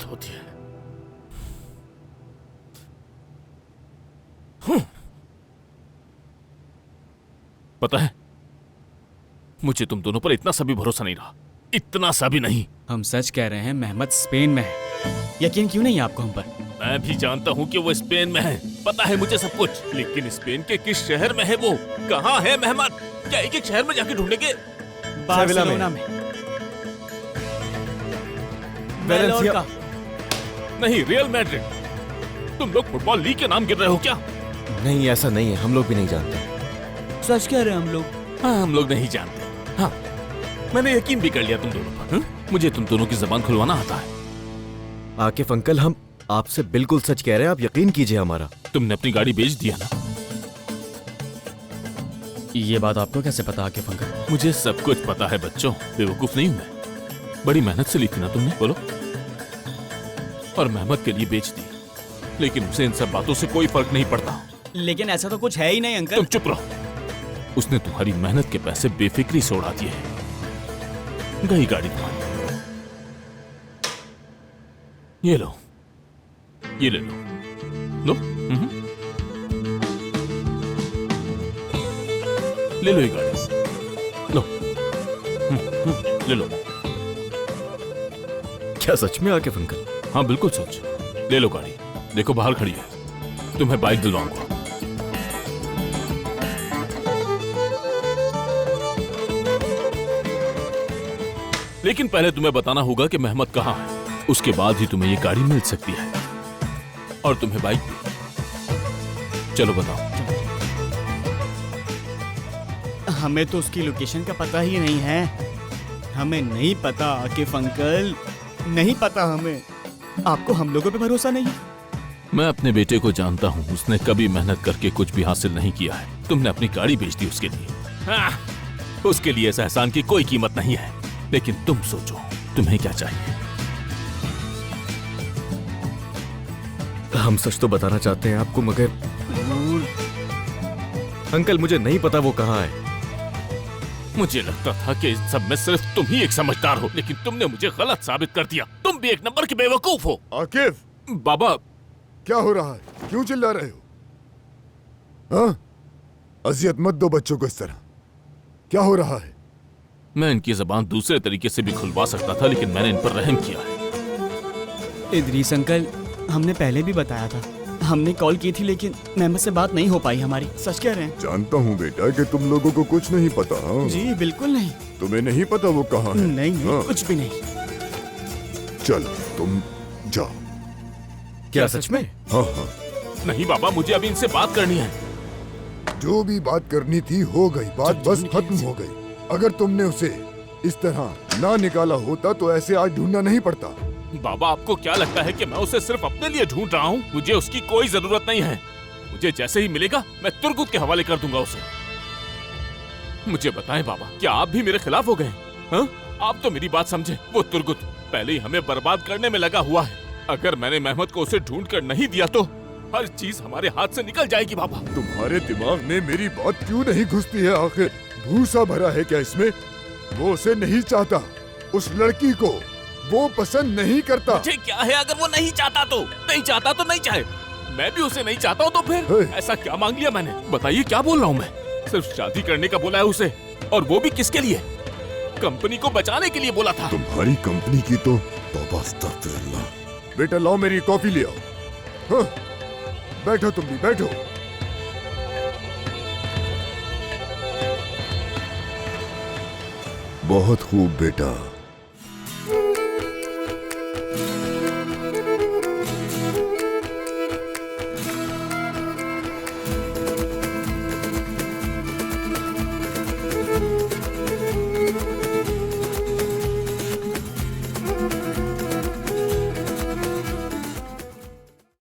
बात होती है। पता है, मुझे तुम दोनों पर इतना सा भी भरोसा नहीं रहा, इतना सा भी नहीं। हम सच कह रहे हैं, मेहमत स्पेन में है। यकीन क्यों नहीं है आपको हम पर? मैं भी जानता हूँ कि वो स्पेन में है, पता है मुझे सब कुछ, लेकिन स्पेन के किस शहर में है वो? कहाँ है मेहमत? क्या एक एक शहर में जाके ढूंढेंगे? बार्सिलोना में। वेलेंसिया। नहीं, रियल मैड्रिड। तुम लोग फुटबॉल लीग के नाम गिर रहे हो क्या? नहीं, ऐसा नहीं है, हम लोग भी नहीं जानते। सच कह रहे हैं हम लोग। हाँ, हम लोग नहीं जानते। हाँ, मैंने यकीन भी कर लिया तुम दोनों पर। हाँ? मुझे तुम दोनों की जबान खुलवाना आता है। आकिफ अंकल, हम आपसे बिल्कुल सच कह रहे हैं, आप यकीन कीजिए हमारा। तुमने अपनी गाड़ी बेच दिया ना? ये बात आपको कैसे पता आकिफ अंकल? मुझे सब कुछ पता है बच्चों, बेवकूफ नहीं हूं मैं। बड़ी मेहनत से ली थी ना तुमने, बोलो। और मेहमत के लिए बेच दी, लेकिन उसे इन सब बातों से कोई फर्क नहीं पड़ता। लेकिन ऐसा तो कुछ है ही नहीं अंकल। तुम चुप रहो। उसने तुम्हारी मेहनत के पैसे बेफिक्री से उड़ा दिए हैं। गई गाड़ी तुम्हारी। ये लो, ये ले लो। लो। ले लो ये गाड़ी, लो। ले लो। क्या सच में आकिफ अंकल? हाँ बिल्कुल सच। ले लो गाड़ी, देखो बाहर खड़ी है, तुम्हें बाइक दिलवाऊंगा। लेकिन पहले तुम्हें बताना होगा कि मेहमत कहाँ है, उसके बाद ही तुम्हें ये गाड़ी मिल सकती है, और तुम्हें बाइक भी। चलो बताओ। हमें तो उसकी लोकेशन का पता ही नहीं है। हमें नहीं पता आकिफ अंकल, नहीं पता हमें। आपको हम लोगों पे भरोसा नहीं है? मैं अपने बेटे को जानता हूँ, उसने कभी मेहनत करके कुछ भी हासिल नहीं किया है। तुमने अपनी गाड़ी बेच दी उसके लिए। हाँ, उसके लिए इस एहसान की कोई कीमत नहीं है। लेकिन तुम सोचो, तुम्हें क्या चाहिए? हम सच तो बताना चाहते हैं आपको, मगर अंकल मुझे नहीं पता वो कहाँ है। मुझे लगता था कि इस सब में सिर्फ तुम ही एक समझदार हो, लेकिन तुमने मुझे गलत साबित कर दिया। तुम भी एक नंबर के बेवकूफ हो। आकिफ, बाबा क्या हो रहा है? क्यों चिल्ला रहे हो? हाँ? अजियत मत दो बच्चों को इस तरह। क्या हो रहा है? मैं इनकी जबान दूसरे तरीके से भी खुलवा सकता था, लेकिन मैंने इन पर रहम किया है। इदरीस अंकल, हमने पहले भी बताया था, हमने कॉल की थी, लेकिन मेहमत से बात नहीं हो पाई हमारी। सच कह रहे हैं। जानता हूँ बेटा कि तुम लोगों को कुछ नहीं पता। हाँ? जी बिल्कुल नहीं। तुम्हें नहीं पता वो कहाँ है? नहीं, हाँ? कुछ भी नहीं। चलो तुम जाओ। क्या सच में? हाँ हाँ, नहीं बाबा, मुझे अभी इनसे बात करनी है। जो भी बात करनी थी हो गई, बात बस खत्म हो गई। अगर तुमने उसे इस तरह ना निकाला होता तो ऐसे आज ढूंढना नहीं पड़ता। बाबा, आपको क्या लगता है कि मैं उसे सिर्फ अपने लिए ढूंढ रहा हूँ? मुझे उसकी कोई जरूरत नहीं है। मुझे जैसे ही मिलेगा मैं तुर्गुत के हवाले कर दूंगा उसे। मुझे बताएं बाबा, क्या आप भी मेरे खिलाफ हो गए? हाँ? आप तो मेरी बात समझे। वो तुर्गुत पहले ही हमें बर्बाद करने में लगा हुआ है। अगर मैंने मेहमत को उसे ढूंढ कर नहीं दिया तो हर चीज हमारे हाथ से निकल जाएगी। बाबा, तुम्हारे दिमाग में मेरी बात क्यों नहीं घुसती है? आखिर भूसा भरा है क्या इसमें? वो उसे नहीं चाहता, उस लड़की को वो पसंद नहीं करता। मुझे क्या है? अगर वो नहीं चाहता तो नहीं चाहता, तो नहीं चाहे। मैं भी उसे नहीं चाहता हूँ, तो फिर ऐसा क्या मांग लिया मैंने? बताइए, क्या बोल रहा हूँ मैं? सिर्फ शादी करने का बोला है उसे, और वो भी किसके लिए? कंपनी को बचाने के लिए बोला था। तुम्हारी कंपनी की तो तौबा अस्तगफिरुल्लाह। बेटा लाओ, मेरी कॉफी ले आओ। हाँ, बैठो, तुम भी बैठो। बहुत खूब बेटा।